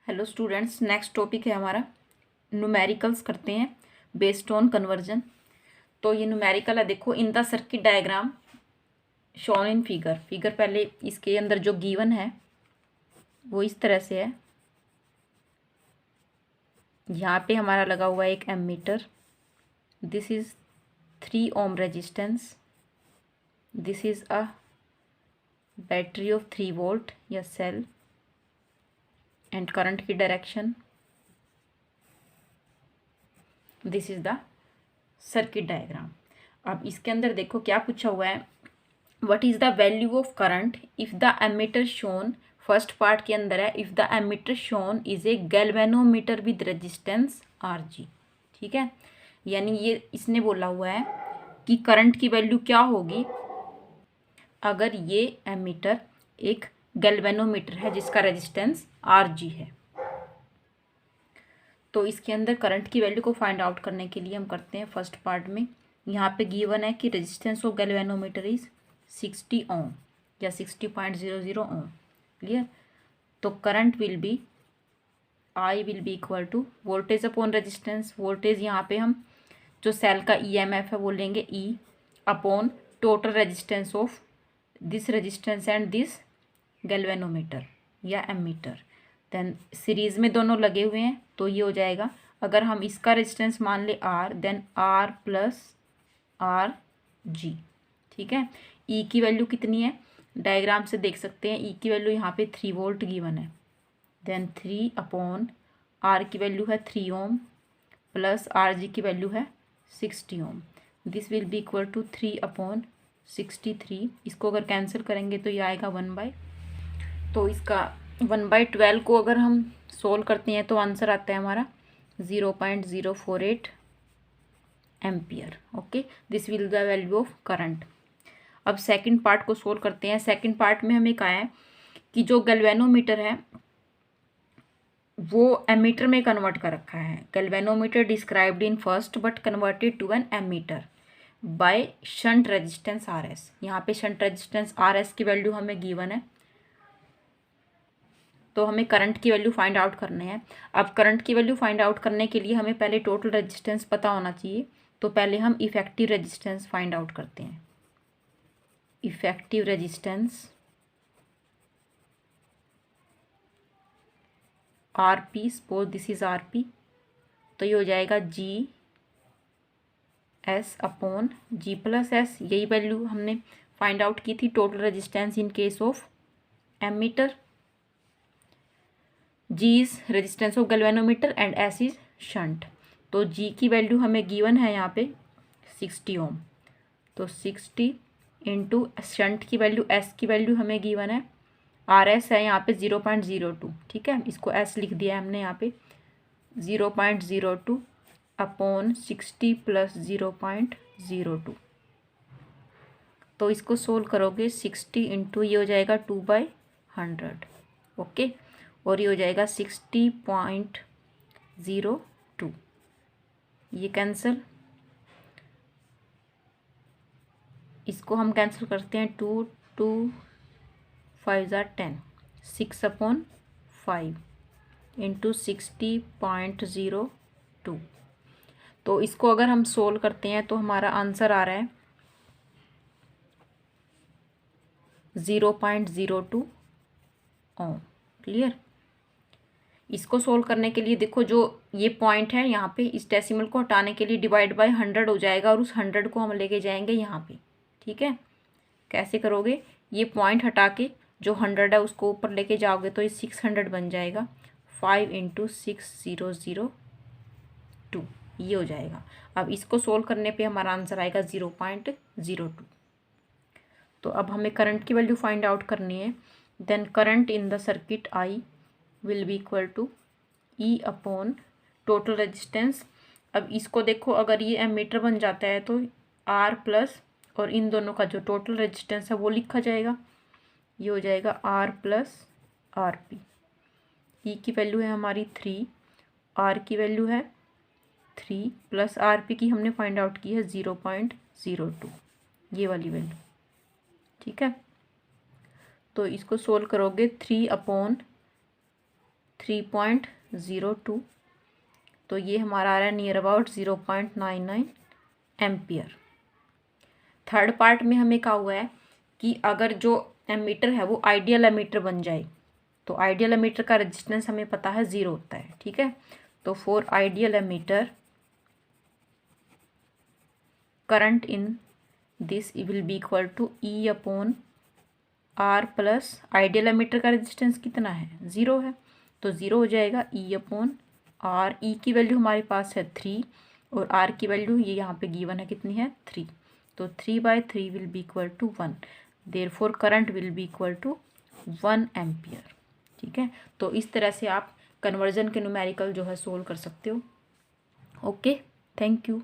Hello students, next topic है हमारा numericals करते हैं बेस्ड ऑन कन्वर्जन। तो ये न्यूमेरिकल है, देखो इन the circuit diagram shown in figure पहले इसके अंदर जो गिवन है वो इस तरह से है। यहाँ पे हमारा लगा हुआ है एक ammeter, this is 3 ohm resistance, this is a battery of 3 volt या सेल एंड करंट की direction, this is the circuit diagram. अब इसके अंदर देखो क्या पूछा हुआ है, what is the value of current if the ammeter shown, first part के अंदर है if the ammeter shown is a galvanometer with resistance R G. ठीक है, यानी ये इसने बोला हुआ है कि करंट की वैल्यू क्या होगी अगर ये एमीटर एक गैल्वेनोमीटर है जिसका रेजिस्टेंस आर जी है। तो इसके अंदर करंट की वैल्यू को फाइंड आउट करने के लिए हम करते हैं फर्स्ट पार्ट में, यहाँ पे गिवन है कि resistance of galvanometer is 60 ohm या 60.00 ओम। क्लियर। तो current will be I will be equal to voltage upon resistance. Voltage यहाँ पे हम जो सेल का ईएमएफ है वो लेंगे ई upon total resistance of this resistance and this galvanometer या एमीटर। देन सीरीज में दोनों लगे हुए हैं तो ये हो जाएगा, अगर हम इसका रेजिस्टेंस मान ले R, then R plus R G. ठीक है, ई की वैल्यू कितनी है डायग्राम से देख सकते हैं, ई की वैल्यू यहाँ पे 3 वोल्ट गिवन है। देन 3 अपॉन आर की वैल्यू है 3 ओम प्लस आर जी की वैल्यू है 60 ohm. This will be equal to 3 upon 63। इसको अगर कैंसिल करेंगे तो ये आएगा 1/, तो इसका 1/12 को अगर हम सोल्व करते हैं तो आंसर आता है हमारा 0.048 ampere. Okay, this will the value of current. अब सेकंड पार्ट को सोल्व करते हैं। सेकंड पार्ट में हमें कहा है कि जो गैल्वेनोमीटर है वो एमीटर में कन्वर्ट कर रखा है। Galvanometer described in first but converted to an ammeter by shunt resistance R S. यहाँ पे शंट रेजिस्टेंस आर एस की वैल्यू हमें गिवन है, तो हमें करंट की वैल्यू फाइंड आउट करने हैं। अब करंट की वैल्यू फाइंड आउट करने के लिए हमें पहले टोटल रेजिस्टेंस पता होना चाहिए, तो पहले हम इफेक्टिव रेजिस्टेंस फाइंड आउट करते हैं। Effective resistance R P, suppose this is R P, तो ये हो जाएगा G S upon G plus S. यही वैल्यू हमने फाइंड आउट की थी total resistance in case of ammeter. G is resistance of galvanometer and S is shunt. तो G की वैल्यू हमें गिवन है यहाँ पे 60 ओम, तो 60 इंटू शंट की वैल्यू S की वैल्यू हमें गिवन है, RS है यहाँ पे 0.02। ठीक है, इसको S लिख दिया है हमने यहाँ पे 0.02 अपॉन 60 प्लस 0.02। तो इसको सोल्व करोगे 60 इंटू ये हो जाएगा 2/100। ओके, और ये हो जाएगा 60.02। ये कैंसिल, इसको हम कैंसिल करते हैं 2 2 5 ज़ा 10, 6 अपॉन 5 इंटू 60.02। तो इसको अगर हम सोल्व करते हैं तो हमारा आंसर आ रहा है 0.02 ओम। क्लियर। इसको सोल्व करने के लिए देखो जो ये पॉइंट है यहाँ पे, इस डेसिमल को हटाने के लिए डिवाइड बाय 100 हो जाएगा और उस 100 को हम लेके जाएंगे यहाँ पे। ठीक है, कैसे करोगे, ये पॉइंट हटा के जो 100 है उसको ऊपर लेके जाओगे तो ये 600 बन जाएगा, 5 इंटू 6002 ये हो जाएगा। अब इसको सोल्व करने पे हमारा आंसर आएगा 0.02। तो अब हमें करंट की वैल्यू फाइंड आउट करनी है। Then current in the circuit I will be equal to E upon total resistance. अब इसको देखो, अगर ये एमीटर बन जाता है तो आर प्लस और इन दोनों का जो टोटल रेजिस्टेंस है वो लिखा जाएगा, ये हो जाएगा आर प्लस आर पी। ई की वैल्यू है हमारी 3, आर की वैल्यू है 3 प्लस आर पी की हमने फाइंड आउट की है 0.02, ये वाली वैल्यू। ठीक है, तो इसको सोल्व करोगे 3 अपॉन 3.02, तो ये हमारा आ रहा है near about 0.99 ampere. Third part में हमें कहा हुआ है कि अगर जो एमीटर है वो आइडियल एमीटर बन जाए, तो आइडियल एमीटर का रेजिस्टेंस हमें पता है 0 होता है, ठीक है। तो for ideal ammeter current in this will be equal to E upon R plus, ideal ammeter का रेजिस्टेंस कितना है 0 है, तो 0 हो जाएगा ई अपॉन आर। ई की वैल्यू हमारे पास है 3 और आर की वैल्यू ये यहाँ पे गिवन है कितनी है 3, तो 3/3 will be equal to 1, therefore current will be equal to 1 ampere, ठीक है। तो इस तरह से आप कन्वर्जन के न्यूमेरिकल जो है सोल्व कर सकते हो। Okay, thank you.